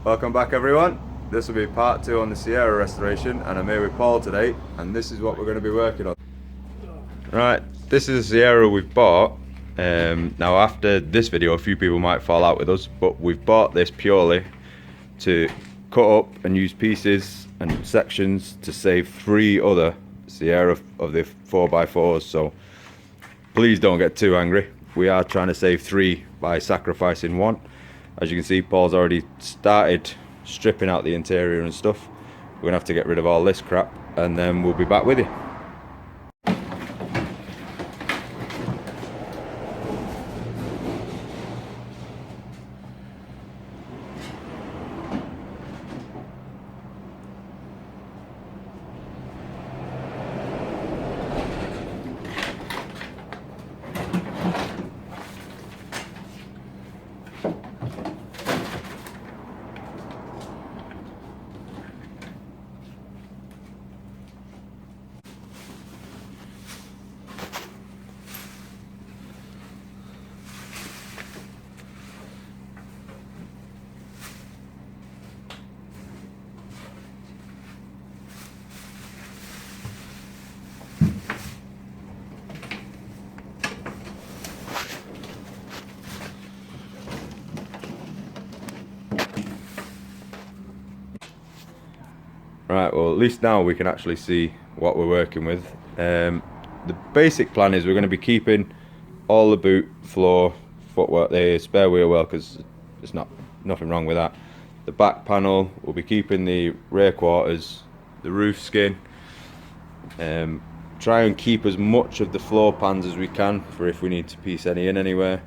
Welcome back everyone. This will be part 2 on the Sierra restoration, and I'm here with Paul today, and this is what we're going to be working on. Right, this is a Sierra we've bought. Now after this video a few people might fall out with us, but we've bought this purely to cut up and use pieces and sections to save 3 other Sierra of the 4x4s, so please don't get too angry. We are trying to save 3 by sacrificing 1. As you can see, Paul's already started stripping out the interior and stuff. We're gonna have to get rid of all this crap, and then we'll be back with you. Right, well at least now we can actually see what we're working with. The basic plan is we're going to be keeping all the boot, floor, footwork, the spare wheel well, because there's nothing wrong with that. The back panel, we'll be keeping the rear quarters, the roof skin. Try and keep as much of the floor pans as we can for if we need to piece any in anywhere.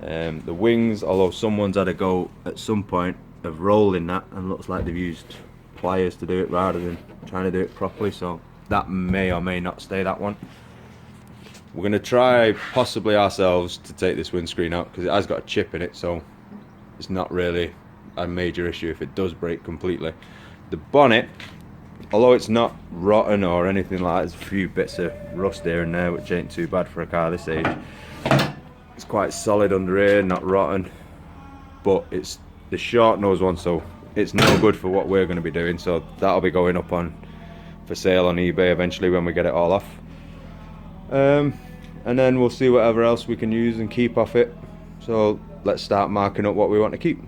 The wings, although someone's had a go at some point of rolling that, and looks like they've used pliers to do it rather than trying to do it properly, so that may or may not stay, that one. We're going to try possibly ourselves to take this windscreen out because it has got a chip in it, so it's not really a major issue if it does break completely. The bonnet, although it's not rotten or anything like that, there's a few bits of rust here and there, which ain't too bad for a car this age. It's quite solid under here, not rotten, but it's the short nose one, so it's no good for what we're going to be doing, so that'll be going up on for sale on eBay eventually when we get it all off. And then we'll see whatever else we can use and keep off it. So let's start marking up what we want to keep.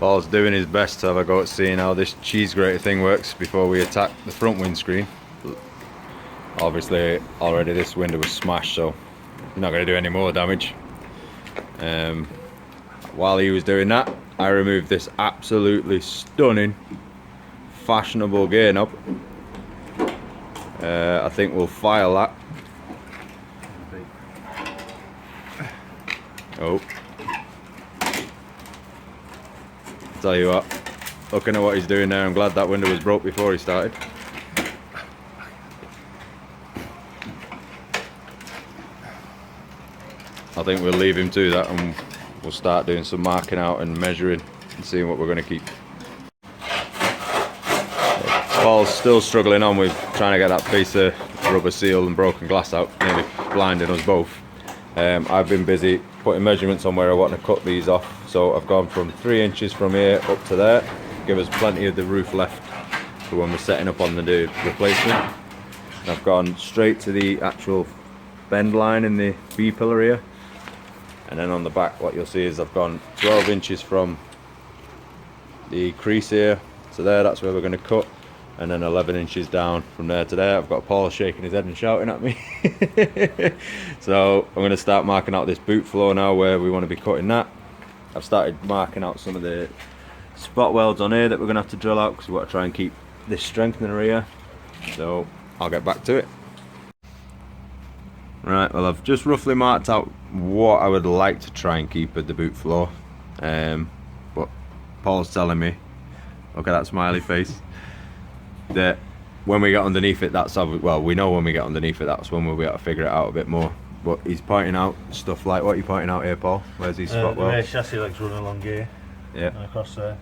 Paul's doing his best to have a go at seeing how this cheese grater thing works before we attack the front windscreen. Obviously already this window was smashed, so we're not going to do any more damage. While he was doing that, I removed this absolutely stunning fashionable gear knob. I think we'll file that. Oh, tell you what, looking at what he's doing there, I'm glad that window was broke before he started. I think we'll leave him to that and we'll start doing some marking out and measuring and seeing what we're going to keep. Paul's still struggling on with trying to get that piece of rubber seal and broken glass out, nearly blinding us both. I've been busy putting measurements on where I want to cut these off, so I've gone from 3 inches from here up to there, give us plenty of the roof left for when we're setting up on the replacement. And I've gone straight to the actual bend line in the B-pillar here, and then on the back what you'll see is I've gone 12 inches from the crease here to there, that's where we're going to cut, and then 11 inches down from there to there. I've got Paul shaking his head and shouting at me. So I'm going to start marking out this boot floor now where we want to be cutting that. I've started marking out some of the spot welds on here that we're going to have to drill out because we want to try and keep this strengthener here. So I'll get back to it. Right, well, I've just roughly marked out what I would like to try and keep at the boot floor, but Paul's telling me, look at that smiley face, that when we get underneath it, that's how we know when we get underneath it, that's when we'll be able to figure it out a bit more. But he's pointing out stuff like, what are you pointing out here, Paul? Where's these spot welds? The rear chassis legs running along here, yeah, and across there.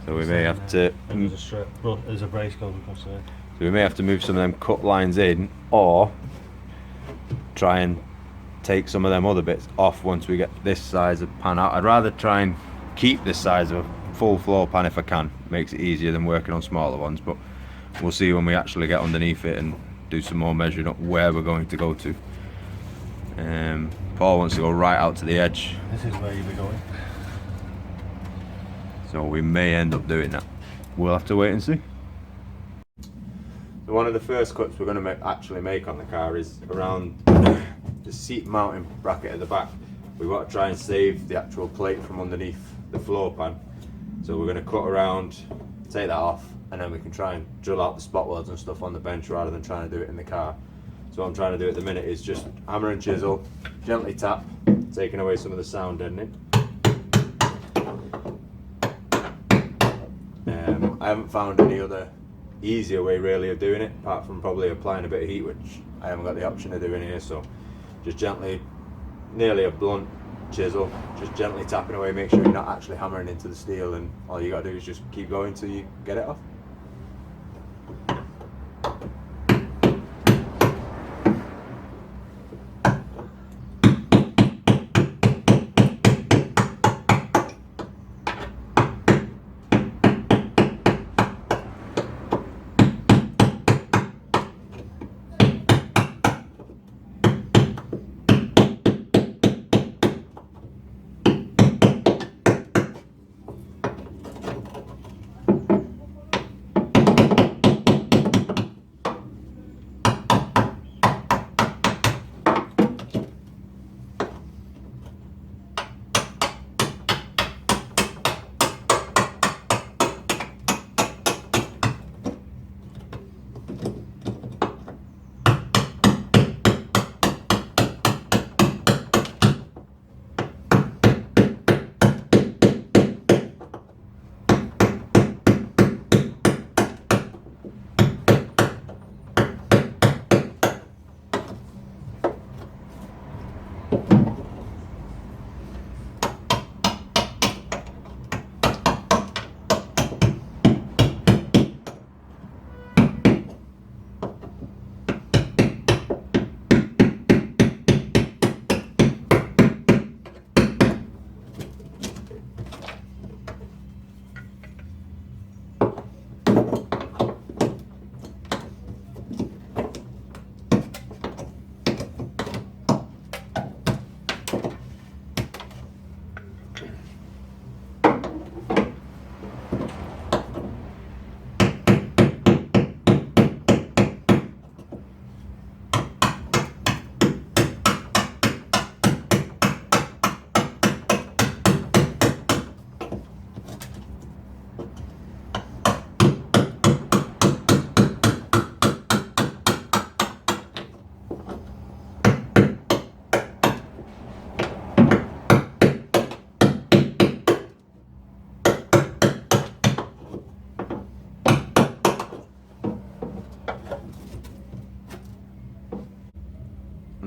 So we may have to, and there's a brace goes across there. so we may have to move some of them cut lines in, or try and take some of them other bits off once we get this size of pan out. I'd rather try and keep this size of a full floor pan if I can. Makes it easier than working on smaller ones, but we'll see when we actually get underneath it and do some more measuring up where we're going to go to. Paul wants to go right out to the edge. This is where you'll be going. So we may end up doing that. We'll have to wait and see. So one of the first cuts we're going to actually make on the car is around the seat mounting bracket at the back. We want to try and save the actual plate from underneath the floor pan. So we're going to cut around, take that off, and then we can try and drill out the spot welds and stuff on the bench rather than trying to do it in the car. So what I'm trying to do at the minute is just hammer and chisel, gently tap, taking away some of the sound deadening. I haven't found any other easier way really of doing it, apart from probably applying a bit of heat, which I haven't got the option of doing here. So just gently, nearly a blunt chisel, just gently tapping away, make sure you're not actually hammering into the steel, and all you got to do is just keep going till you get it off.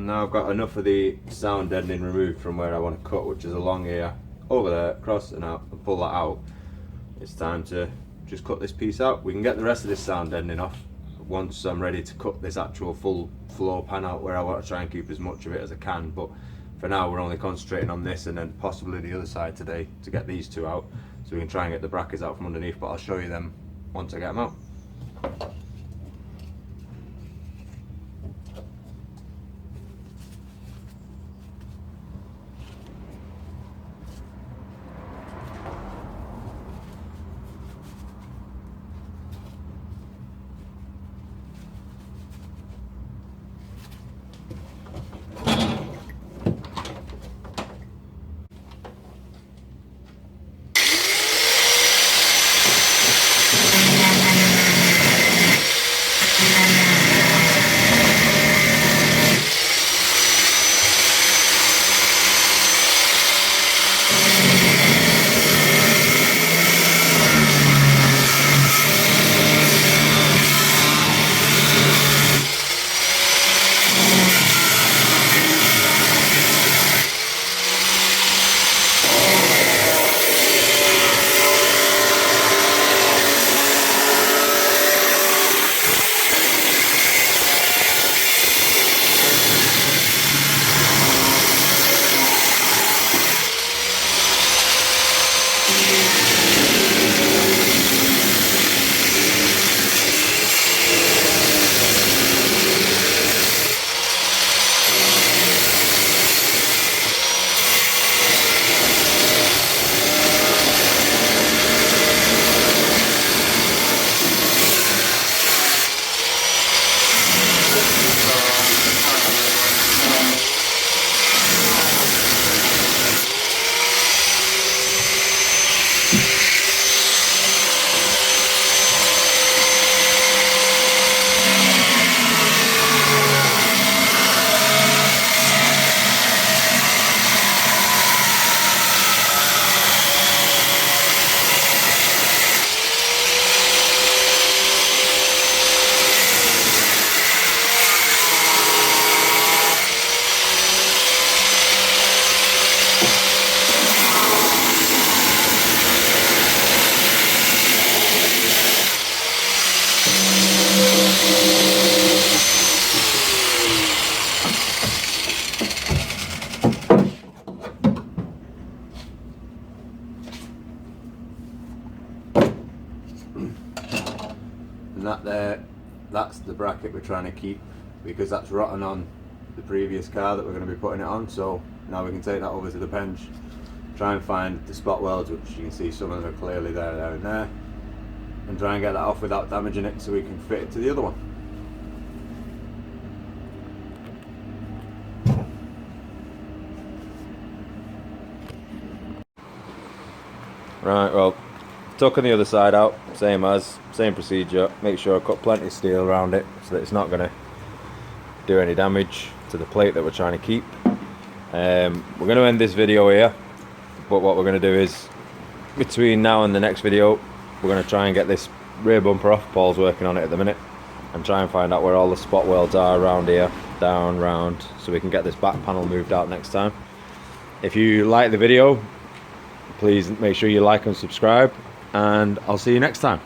Now I've got enough of the sound deadening removed from where I want to cut, which is along here, over there, across and out, and pull that out. It's time to just cut this piece out. We can get the rest of this sound deadening off once I'm ready to cut this actual full floor pan out, where I want to try and keep as much of it as I can. But for now we're only concentrating on this and then possibly the other side today to get these two out, so we can try and get the brackets out from underneath, but I'll show you them once I get them out. And that there, that's the bracket we're trying to keep, because that's rotten on the previous car that we're going to be putting it on. So now we can take that over to the bench, try and find the spot welds, which you can see some of them are clearly there and there, and try and get that off without damaging it, so we can fit it to the other one. Right, well, tucking the other side out, same procedure. Make sure I cut plenty of steel around it so that it's not going to do any damage to the plate that we're trying to keep. We're going to end this video here, but what we're going to do is, between now and the next video, we're going to try and get this rear bumper off. Paul's working on it at the minute, and try and find out where all the spot welds are around here, down, round, so we can get this back panel moved out next time. If you like the video, please make sure you like and subscribe, and I'll see you next time.